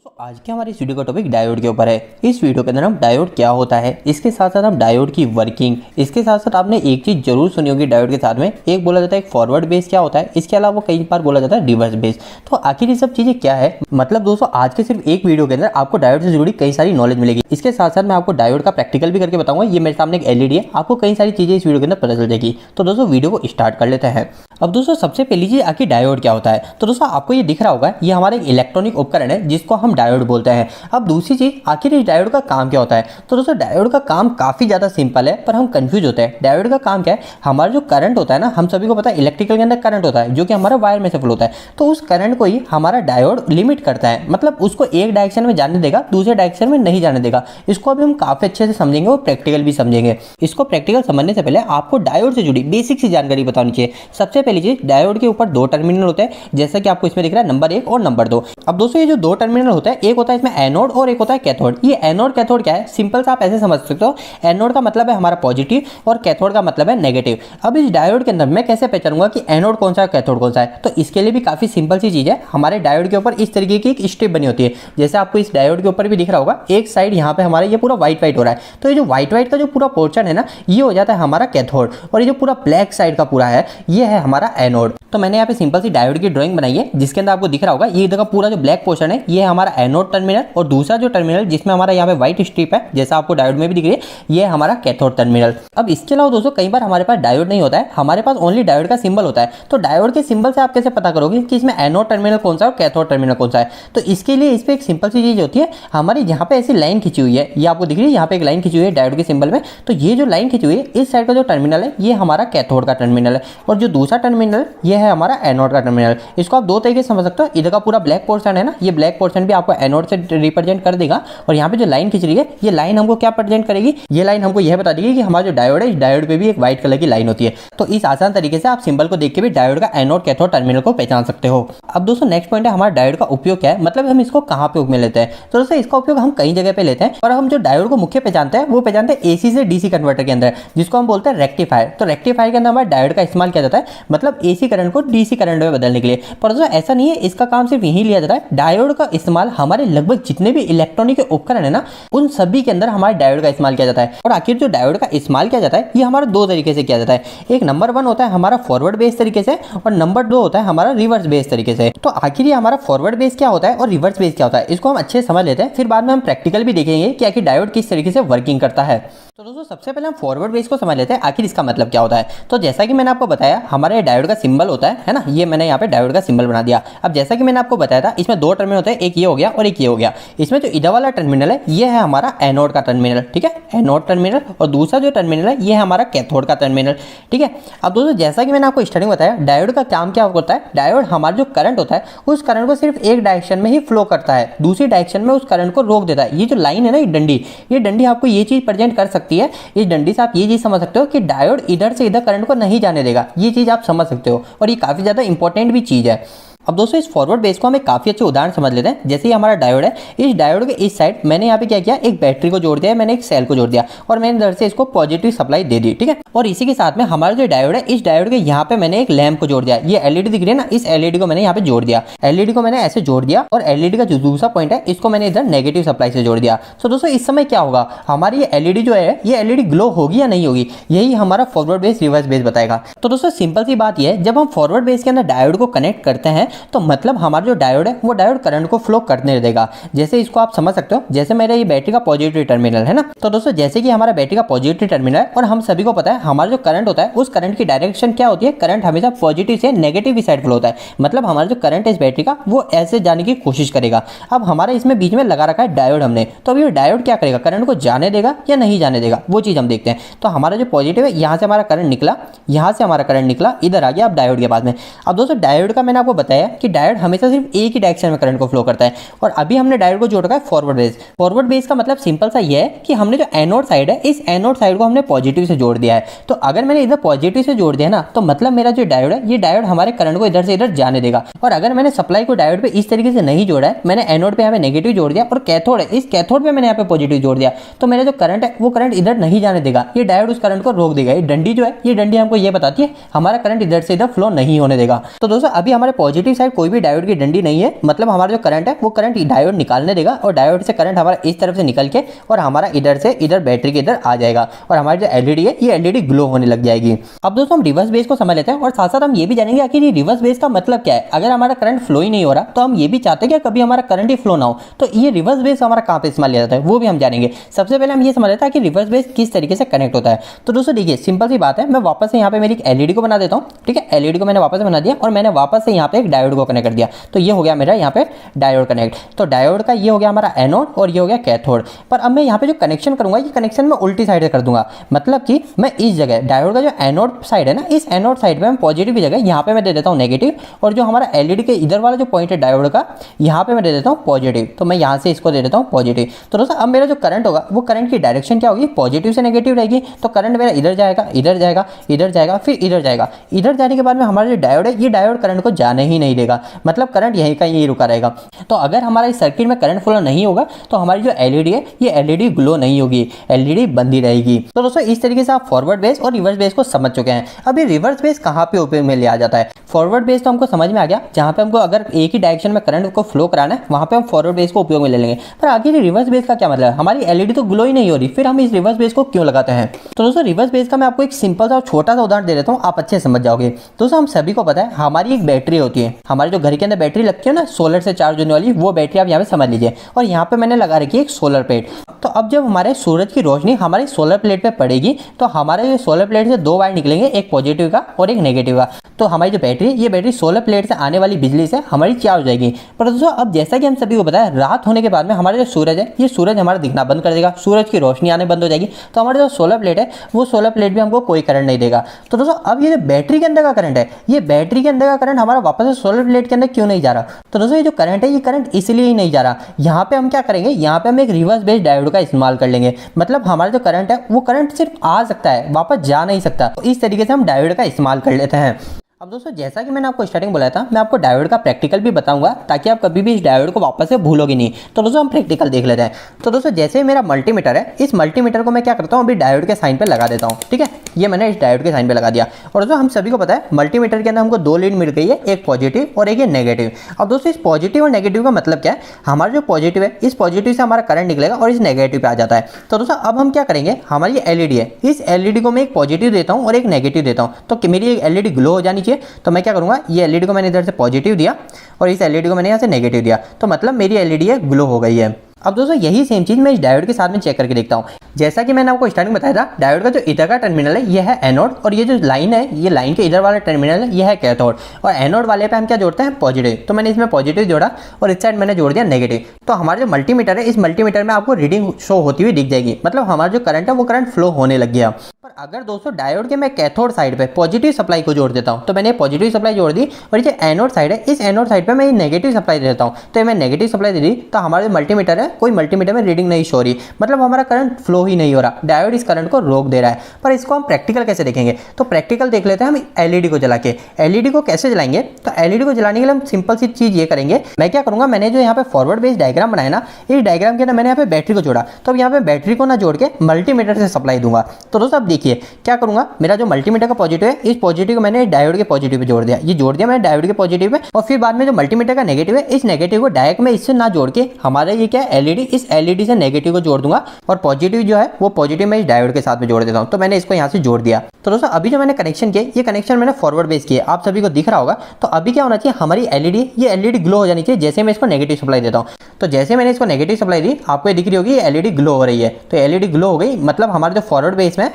दोस्तों आज के हमारे इस वीडियो का टॉपिक डायोड के ऊपर है। इस वीडियो के अंदर हम डायोड क्या होता है, इसके साथ साथ हम डायोड की वर्किंग, इसके साथ साथ आपने एक चीज जरूर सुनी होगी डायोड के साथ में, एक बोला जाता है एक फॉरवर्ड बेस क्या होता है, इसके अलावा कई बार बोला जाता है रिवर्स बेस। तो आखिर ये सब चीजें क्या है, मतलब दोस्तों आज के सिर्फ एक वीडियो के अंदर आपको डायोड से जुड़ी कई सारी नॉलेज मिलेगी। इसके साथ साथ मैं आपको डायोड का प्रैक्टिकल भी करके बताऊंगा। ये मेरे सामने एक एलईडी है, आपको कई सारी चीजें इस वीडियो के अंदर पता चल जाएगी। तो दोस्तों वीडियो को स्टार्ट कर लेते हैं। अब दोस्तों सबसे पहली चीज आखिर डायोड क्या होता है, तो दोस्तों आपको ये दिख रहा होगा, ये हमारा एक इलेक्ट्रॉनिक उपकरण है जिसको हम डायोड बोलते हैं। अब दूसरी चीज आखिर इस डायोड का काम क्या होता है, तो दोस्तों डायोड का काम काफी ज्यादा सिंपल है, पर हम कंफ्यूज होते हैं। डायोड का काम क्या है, हमारा जो करंट होता है ना, हम सभी को पता है इलेक्ट्रिकल के अंदर करंट होता है जो कि हमारा वायर में से फ्लो होता है। तो उस करंट को ही हमारा डायोड लिमिट करता है, मतलब उसको एक डायरेक्शन में जाने देगा, दूसरे डायरेक्शन में नहीं जाने देगा। इसको अभी हम काफी अच्छे से समझेंगे और प्रैक्टिकल भी समझेंगे। इसको प्रैक्टिकल समझने से पहले आपको डायोड से जुड़ी बेसिक सी जानकारी बतानी चाहिए। सबसे पहली चीज, डायोड के ऊपर दो टर्मिनल होते हैं, जैसा कि आपको इसमें दिख रहा है नंबर 1 और नंबर 2। अब दोस्तों ये जो दो टर्मिनल होता है, एक होता है इसमें एनोड और एक होता है कैथोड। ये एनोड कैथोड क्या है, सिंपल सा आप ऐसे समझ सकते हो, एनोड का मतलब है हमारा पॉजिटिव और कैथोड का मतलब है नेगेटिव। अब इस डायोड के अंदर मैं कैसे पहचानूंगा कि एनोड कौन सा है कैथोड कौन सा है, तो इसके लिए भी काफी सिंपल सी चीज है। हमारे डायोड के ऊपर इस तरीके की एक स्ट्रिप बनी होती है, जैसे आपको इस डायोड के ऊपर भी दिख रहा होगा, एक साइड यहाँ पे हमारा ये पूरा व्हाइट व्हाइट हो रहा है। तो ये जो व्हाइट व्हाइट का जो पूरा पोर्शन है ना, ये हो जाता है हमारा कैथोड, और ये जो पूरा ब्लैक साइड का पूरा है, ये है हमारा एनोड। तो मैंने यहाँ पे सिंपल सी डायोड की ड्राइंग बनाई है, जिसके अंदर आपको दिख रहा होगा ये इधर का पूरा जो ब्लैक पोर्शन है, ये है हमारा एनोड टर्मिनल, और दूसरा जो टर्मिनल जिसमें हमारा यहाँ पे व्हाइट स्ट्रिप है, जैसा आपको डायोड में भी दिख रही है, ये है हमारा कैथोड टर्मिनल। अब इसके अलावा दोस्तों कई बार हमारे पास डायोड नहीं होता है, हमारे पास ओनली डायोड का सिंबल होता है। तो डायोड के सिंबल से आप कैसे पता करोगे कि इसमें एनोड टर्मिनल कौन सा है और कैथोड टर्मिनल कौन सा है, तो इसके लिए इस पे एक सिंपल सी चीज होती है, हमारी यहाँ पे ऐसी लाइन खींची हुई है, ये आपको दिख रही है, यहाँ पे एक लाइन खींची हुई है डायोड के सिंबल में। तो ये जो लाइन खींची हुई है, इस साइड का जो टर्मिनल है, ये हमारा कैथोड का टर्मिनल है, और जो दूसरा टर्मिनल ये है हमारा एनोड का टर्मिनल। इसको आप दो तरीके से समझ सकते हो, इधर का पूरा ब्लैक पोर्शन है ना, ये ब्लैक पोर्शन भी आपको एनोड से रिप्रेजेंट कर देगा, और यहाँ पे जो लाइन खींच रही है, ये लाइन हमको क्या प्रेजेंट करेगी, ये लाइन हमको यह बता देगी कि हमारा जो डायोड है, इस डायोड पे भी एक व्हाइट कलर की लाइन होती है। तो इस आसान तरीके से आप सिंबल को देख के भी डायोड का एनोड कैथोड टर्मिनल को पहचान सकते हो। अब दोस्तों नेक्स्ट पॉइंट है हमारा डायोड का उपयोग क्या है, मतलब हम इसको कहाँ पे उपयोग में लेते हैं। तो दोस्तों इसका उपयोग हम कई जगह पे लेते हैं, और हम जो डायोड को मुख्य पहचानते हैं वो पहचानते हैं एसी से डीसी कन्वर्टर के अंदर, जिसको हम बोलते हैं रेक्टिफायर। तो रेक्टिफायर के अंदर हमारे डायोड का इस्तेमाल किया जाता है, मतलब एसी करंट को डीसी करंट में बदलने के लिए। पर दोस्तों ऐसा नहीं है, इसका काम सिर्फ यही लिया जाता है। डायोड का इस्तेमाल हमारे लगभग जितने भी इलेक्ट्रॉनिक उपकरण है ना, उन सभी के अंदर हमारे डायोड का इस्तेमाल किया जाता है। और आखिर जो डायोड का इस्तेमाल किया जाता है, ये हमारा दो तरीके से किया जाता है। एक नंबर 1 होता है हमारा फॉरवर्ड बेस तरीके से, और नंबर 2 होता है हमारा रिवर्स बेस तरीके से। तो आखिर ये हमारा फॉरवर्ड बेस क्या होता है और रिवर्स बेस क्या होता है, इसको हम अच्छे से समझ लेते हैं, फिर बाद में हम प्रैक्टिकल भी देखेंगे कि आखिर डायोड किस तरीके से वर्किंग करता है। तो दोस्तों सबसे पहले हम फॉरवर्ड बेस को समझ लेते हैं, आखिर इसका मतलब क्या होता है। तो जैसा कि मैंने आपको बताया, हमारे डायोड का सिंबल होता है ना, ये मैंने यहाँ पे डायोड का सिंबल बना दिया। अब जैसा कि मैंने आपको बताया था, इसमें दो टर्मिनल होते हैं, एक ये हो गया और एक ये हो गया। इसमें जो इधर वाला टर्मिनल है, ये है हमारा एनोड का टर्मिनल, ठीक है, एनोड टर्मिनल, और दूसरा जो टर्मिनल है, ये है हमारा कैथोड का टर्मिनल, ठीक है। अब दोस्तों जैसा कि मैंने आपको स्टार्टिंग बताया, डायोड का काम क्या होता है, डायोड हमारा जो करंट होता है, उस करंट को सिर्फ एक डायरेक्शन में ही फ्लो करता है, दूसरी डायरेक्शन में उस करंट को रोक देता है। ये जो लाइन है ना, ये डंडी आपको ये चीज प्रेजेंट कर सकती है। इस डंडी से आप ये चीज समझ सकते हो कि डायोड इधर से इधर करंट को नहीं जाने देगा, ये चीज आप समझ सकते हो, और ये काफी ज्यादा इंपॉर्टेंट भी चीज है। अब दोस्तों इस फॉरवर्ड बेस को हम एक काफी अच्छे उदाहरण समझ लेते हैं। जैसे ही हमारा डायोड है, इस डायोड के इस साइड मैंने यहाँ पे क्या किया, एक बैटरी को जोड़ दिया, मैंने एक सेल को जोड़ दिया, और मैंने इधर से इसको पॉजिटिव सप्लाई दे दी, ठीक है। और इसी के साथ में हमारा जो डायोड है, इस डायोड के यहाँ पे मैंने एक लैंप को जोड़ दिया, ये एलईडी दिख रही है ना, इस एलईडी को मैंने यहाँ पे जोड़ दिया, एलईडी को मैंने ऐसे जोड़ दिया, और एलईडी का जो दूसरा पॉइंट है, इसको मैंने इधर नेगेटिव सप्लाई से जोड़ दिया। तो दोस्तों इस समय क्या होगा, हमारी ये एलईडी जो है, ये एलईडी ग्लो होगी या नहीं होगी, यही हमारा फॉरवर्ड बेस रिवर्स बेस बताएगा। तो दोस्तों सिंपल सी बात यह है, जब हम फॉरवर्ड बेस के अंदर डायोड को कनेक्ट करते हैं, तो मतलब हमारा जो डायोड है, वो डायोड करंट को फ्लो करने देगा। जैसे इसको आप समझ सकते हो, जैसे मेरा ये बैटरी का पॉजिटिव टर्मिनल है ना, तो दोस्तों जैसे कि हमारा बैटरी का पॉजिटिव टर्मिनल है, और हम सभी को पता है हमारा जो करंट होता है, उस करंट की डायरेक्शन क्या होती है, करंट हमेशा पॉजिटिव से नेगेटिव की साइड फ्लो होता है। मतलब हमारा जो करंट है इस बैटरी का, वो ऐसे जाने की कोशिश करेगा। अब हमारा इसमें बीच में लगा रखा है डायोड हमने, तो अभी डायोड क्या करेगा, करंट को जाने देगा या नहीं जाने देगा, वो चीज हम देखते हैं। तो हमारा जो पॉजिटिव है, यहाँ से हमारा करंट निकला, यहाँ से हमारा करंट निकला, इधर आ गया अब डायोड के पास में। अब दोस्तों डायोड का मैंने आपको बताया कि डायोड हमेशा सिर्फ एक ही डायरेक्शन में करंट को फ्लो करता है, और अभी हमने डायोड को जोड़ रखा है फॉरवर्ड बेस। फॉरवर्ड बेस का मतलब सिंपल सा ये है कि हमने जो एनोड साइड है, इस एनोड साइड को हमने पॉजिटिव से जोड़ दिया है। तो अगर मैंने इधर पॉजिटिव से जोड़ दिया ना, तो मतलब मेरा जो डायोड है, ये डायोड हमारे करंट को इधर से इधर जाने देगा। और अगर मैंने सप्लाई को डायोड पे इस तरीके से नहीं जोड़ा है, मैंने एनोड पे यहाँ पे नेगेटिव जोड़ दिया, और कैथोड है, इस कैथोड पे मैंने यहाँ पे पॉजिटिव जोड़ दिया, तो मेरा जो करंट है, वो करंट इधर नहीं जाने देगा, ये डायोड उस करंट को रोक देगा। ये डंडी जो है, ये डंडी हमको ये बताती है हमारा करंट इधर से इधर फ्लो नहीं होने देगा। तो दोस्तों अभी हमारे पॉजिटिव साइड कोई भी डायोड की डंडी नहीं है, मतलब हमारा जो करंट है वो करंट डायोड निकालने देगा और डायोड से करंट हमारा इस तरफ से निकल के और हमारा इधर से इधर बैटरी के इधर आ जाएगा और हमारी जो एलईडी है ये एलईडी ग्लो होने लग जाएगी। अब दोस्तों हम रिवर्स बेस को समझ लेते हैं और साथ साथ हम ये भी जानेंगे आखिर ये रिवर्स बेस का मतलब क्या है। अगर हमारा करंट फ्लो ही नहीं हो रहा तो हम ये भी चाहते हैं कि कभी हमारा करंट ही फ्लो ना हो, तो ये रिवर्स बेस हमारा कहाँ पे इस्तेमाल किया जाता है वो भी हम जानेंगे। सबसे पहले हम ये समझ लेते हैं कि रिवर्स बेस किस तरीके से कनेक्ट होता है। तो दोस्तों देखिए सिंपल सी बात है, मैं वापस से यहाँ पे मेरी एलईडी को बना देता हूँ। ठीक है, एलईडी को मैंने वापस से बना दिया और मैंने वापस से यहाँ पे एक डायोड को कनेक्ट कर दिया, तो ये हो गया मेरा यहाँ पे डायोड कनेक्ट। तो डायोड का ये हो गया हमारा एनोड और ये हो गया कैथोड। पर अब मैं यहाँ पे जो कनेक्शन करूंगा ये कनेक्शन मैं उल्टी साइड से कर दूंगा, मतलब कि मैं इस जगह डायोड का जो एनोड साइड है ना, इस एनोड साइड पे मैं पॉजिटिव की जगह यहाँ पे मैं दे देता हूँ नेगेटिव, और जो हमारा एलईडी के इधर वाला जो पॉइंट है डायोड का यहाँ पे मैं दे देता हूँ पॉजिटिव। तो मैं यहाँ से इसको दे देता हूँ पॉजिटिव। तो दोस्तों अब मेरा जो करंट होगा वो करंट की डायरेक्शन क्या होगी, पॉजिटिव से नेगेटिव रहेगी। तो करंट मेरा इधर जाएगा, इधर जाएगा, इधर जाएगा, फिर इधर जाएगा। इधर जाने के बाद में हमारा जो डायोड है ये डायोड करंट को जाने ही नहीं देगा, मतलब करंट यहीं का यहीं रुका रहेगा। तो अगर हमारा इस सर्किट में करंट फ्लो नहीं होगा तो हमारी जो एलईडी है ये एलईडी ग्लो नहीं होगी, एलईडी बंदी रहेगी। तो दोस्तों इस तरीके से आप फॉरवर्ड बेस और रिवर्स बेस को समझ चुके हैं। अब ये रिवर्स बेस कहाँ पे उपयोग में लिया जाता है। फॉरवर्ड बेस तो हमको समझ में आ गया, जहाँ पे हमको अगर एक ही डायरेक्शन में करंट को फ्लो कराना है वहाँ पे हम फॉरवर्ड बेस को उपयोग में ले लेंगे। पर आगे रिवर्स बेस का क्या मतलब है, हमारी एलईडी तो ग्लो ही नहीं हो रही, फिर हम इस रिवर्स बेस को क्यों लगाते हैं। तो दोस्तों रिवर्स बेस का मैं आपको एक सिंपल सा और छोटा सा उदाहरण दे देता हूँ, आप अच्छे समझ जाओगे। दोस्तों हम सभी को पता है हमारी एक बैटरी होती है, हमारे जो घर के अंदर बैटरी लगती है ना सोलर से चार्ज होने वाली, वो बैटरी आप यहाँ पे समझ लीजिए। और यहाँ पे मैंने लगा रखी है एक सोलर प्लेट। तो अब जब हमारे सूरज की रोशनी हमारी सोलर प्लेट पे पड़ेगी तो हमारे सोलर प्लेट से दो वायर निकलेंगे, एक पॉजिटिव का और एक नेगेटिव का। तो हमारी जो बैटरी है ये बैटरी सोलर प्लेट से आने वाली बिजली से हमारी चार्ज हो जाएगी। पर दोस्तों अब जैसा कि हम सभी को पता है रात होने के बाद में हमारा जो सूरज है ये सूरज हमारा दिखना बंद कर देगा, सूरज की रोशनी आने बंद हो जाएगी। तो हमारी जो सोलर प्लेट है वो सोलर प्लेट भी हमको कोई करंट नहीं देगा। तो दोस्तों अब ये जो बैटरी के अंदर का करंट है, ये बैटरी के अंदर का करंट हमारा वापस से सोलर प्लेट के अंदर क्यों नहीं जा रहा। तो दोस्तों ये जो करंट है ये करंट इसलिए ही नहीं जा रहा। यहाँ पे हम क्या करेंगे, यहाँ पे हम एक रिवर्स बेस डायोड का इस्तेमाल कर लेंगे, मतलब हमारा जो करंट है वो करंट सिर्फ आ सकता है, वापस जा नहीं सकता। तो इस तरीके से हम डायोड का इस्तेमाल कर लेते हैं। अब दोस्तों जैसा कि मैंने आपको स्टार्टिंग बोला था, मैं आपको डायोड का प्रैक्टिकल भी बताऊंगा ताकि आप कभी भी इस डायोड को वापस से भूलोगे नहीं। तो दोस्तों हम प्रैक्टिकल देख लेते हैं। तो दोस्तों जैसे मेरा मल्टीमीटर है, इस मल्टीमीटर को मैं क्या करता हूँ अभी डायोड के साइन पे लगा देता हूँ। ठीक है, ये मैंने इस डायोड के साइन पे लगा दिया। और दोस्तों हम सभी को पता है मल्टीमीटर के अंदर हमको दो लीड मिल गई है, एक पॉजिटिव और एक नेगेटिव। अब दोस्तों इस पॉजिटिव और नेगेटिव का मतलब क्या है, हमारा जो पॉजिटिव है इस पॉजिटिव से हमारा करंट निकलेगा और इस नेगेटिव पे आ जाता है। तो दोस्तों अब हम क्या करेंगे, हमारी एलईडी है, इस एलईडी को मैं एक पॉजिटिव देता हूँ और एक नेगेटिव देता हूँ। तो मेरी एक एलईडी ग्लो हो जानी चाहिए। तो मैं क्या करूँगा, ये एलईडी को मैंने इधर से पॉजिटिव दिया और इस एलईडी को मैंने यहाँ से नेगेटिव दिया, तो मतलब मेरी एलईडी है ग्लो हो गई है। अब दोस्तों यही सेम चीज मैं इस डायोड के साथ में चेक करके देखता हूँ। जैसा कि मैंने आपको स्टार्टिंग बताया था, डायोड का जो इधर का टर्मिनल है ये है एनोड और ये जो लाइन है ये लाइन के इधर वाला टर्मिनल है ये है कैथोड। और एनोड वाले पे हम क्या जोड़ते हैं, पॉजिटिव। तो मैंने इसमें पॉजिटिव जोड़ा और इस साइड मैंने जोड़ दिया नेगेटिव। तो हमारा जो मल्टीमीटर है इस मल्टीमीटर में आपको रीडिंग शो होती हुई दिख जाएगी, मतलब हमारा जो करंट है वो करंट फ्लो होने लग गया। पर अगर दोस्तों डायोड के मैं कैथोड साइड पे पॉजिटिव सप्लाई को जोड़ देता हूँ, तो मैंने पॉजिटिव सप्लाई जोड़ दी और ये एनोड साइड है, इस एनोड साइड पे मैं नेगेटिव सप्लाई दे देता हूँ। तो मैं नेगेटिव सप्लाई दे दी तो हमारा जो मल्टीमीटर है कोई मल्टीमीटर में रीडिंग नहीं शो रही, मतलब हमारा करंट फ्लो ही नहीं हो रहा, डायोड इस करंट को रोक दे रहा है। पर इसको हम प्रैक्टिकल कैसे देखेंगे, तो प्रैक्टिकल देख लेते हैं हम एलईडी को जला के। एलईडी को कैसे जलाएंगे, तो एलईडी को जलाने के लिए हम सिंपल सी चीज ये करेंगे, मैं क्या करूंगा, मैंने जो यहाँ पे फॉरवर्ड बेस डायग्राम बनाया ना, इस डायग्राम के अंदर मैंने यहाँ पे बैटरी को जोड़ा। तो अब यहाँ पे बैटरी को ना जोड़ के मल्टीमीटर से सप्लाई दूंगा। तो दोस्तों अब देखिए क्या करूंगा, मेरा जो मल्टीमीटर का पॉजिटिव है इस पॉजिटिव को मैंने डायोड के पॉजिटिव पे जोड़ दिया, ये जोड़ दिया मैंने डायोड के पॉजिटिव पे। और फिर बाद में जो मल्टीमीटर का नेगेटिव है इस नेगेटिव को डायरेक्ट में इससे ना जोड़ के हमारा ये क्या है एलईडी, इस एलईडी से नेगेटिव को जोड़ दूंगा और पॉजिटिव जो है वो पॉजिटिव मैं इस डायोड के साथ में जोड़ देता हूं। तो मैंने इसको यहां से जोड़ दिया। तो दोस्तों अभी जो मैंने कनेक्शन किया ये कनेक्शन मैंने फॉरवर्ड बेस किया, आप सभी को दिख रहा होगा। तो अभी क्या होना चाहिए, हमारी एलईडी ये एलईडी ग्लो हो जानी चाहिए जैसे मैं इसको नेगेटिव सप्लाई देता हूं। तो जैसे मैंने इसको नेगेटिव सप्लाई दी आपको ये दिख रही होगी ये एलईडी ग्लो हो रही है। तो एलईडी ग्लो हो गई, मतलब हमारा जो फॉरवर्ड बेस में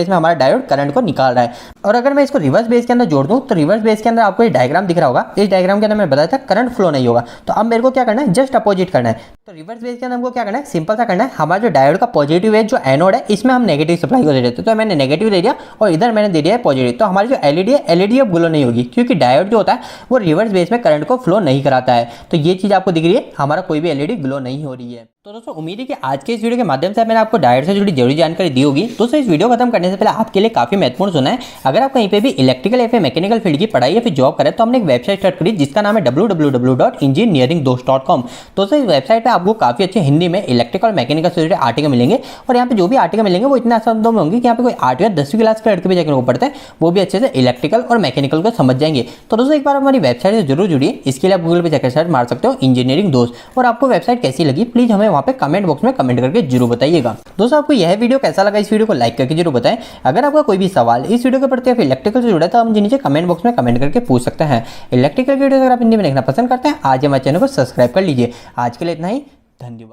हमारा डायोड करंट को निकाल रहा है। और अगर मैं इसको रिवर्स बेस के अंदर जोड़ दूं तो रिवर्स बेस के अंदर आपको ये डायग्राम दिख रहा होगा, इस डायग्राम के अंदर मैं बताया था करंट फ्लो नहीं होगा। तो अब मेरे को क्या करना है, जस्ट अपोजिट करना है। तो रिवर्स बेस के अंदर हमको क्या करना है, सिंपल सा करना है, हमारा जो डायोड का पॉजिटिव है जो एनोड है इसमें हम नेगेटिव सप्लाई को दे देते हैं। तो मैंने नेगेटिव दे दिया और इधर मैंने दे दिया पॉजिटिव। तो हमारी जो एलईडी है एलईडी अब ग्लो नहीं होगी, क्योंकि डायोड जो होता है वो रिवर्स बेस में करंट को फ्लो नहीं कराता है। तो ये चीज आपको दिख रही है, हमारा कोई भी एलईडी ग्लो नहीं हो रही है। तो दोस्तों उम्मीद है कि आज के इस वीडियो के माध्यम से मैंने आपको डायोड से जुड़ी जरूरी जानकारी दी होगी। दोस्तों इस वीडियो खत्म करने से पहले आपके लिए काफी महत्वपूर्ण सुना है, अगर आप कहीं पे भी इलेक्ट्रिकल या फिर मैकेनिकल फील्ड की पढ़ाई या फिर जॉब करें तो हमने एक वेबसाइट स्टार्ट करी जिसका नाम है www.engineeringdost.com। दोस्तों इस वेबसाइट पे आपको काफी अच्छे हिंदी में इलेक्ट्रिकल और मैकेनिकल से रिलेटेड आर्टिकल मिलेंगे। और यहाँ पे जो भी आर्टिकल मिलेंगे वो इतने आसान शब्दों में होंगे कि यहाँ पे कोई 8वीं या 10वीं क्लास के लड़के भी जाकर वो पढ़ते हैं, वो भी अच्छे से इलेक्ट्रिकल और मैकेनिकल को समझ जाएंगे। तो दोस्तों एक बार हमारी वेबसाइट से जरूर जुड़िए। इसके लिए आप गूगल पे जाकर सर्च मार सकते हो इंजीनियरिंग दोस्त। और आपको वेबसाइट कैसी लगी प्लीज हमें वहाँ पे कमेंट बॉक्स में कमेंट करके जरूर बताइएगा। दोस्तों आपको यह वीडियो कैसा लगा, इस वीडियो को लाइक करके जरूर बताएं। अगर आपका कोई भी सवाल इस वीडियो के प्रति या फिर इलेक्ट्रिकल से जुड़ा है तो आप मुझे नीचे कमेंट बॉक्स में कमेंट करके पूछ सकते हैं। इलेक्ट्रिकल वीडियो अगर आप हिंदी में देखना पसंद करते हैं आज हमारे चैनल को सब्सक्राइब कर लीजिए। आज के लिए इतना ही, धन्यवाद।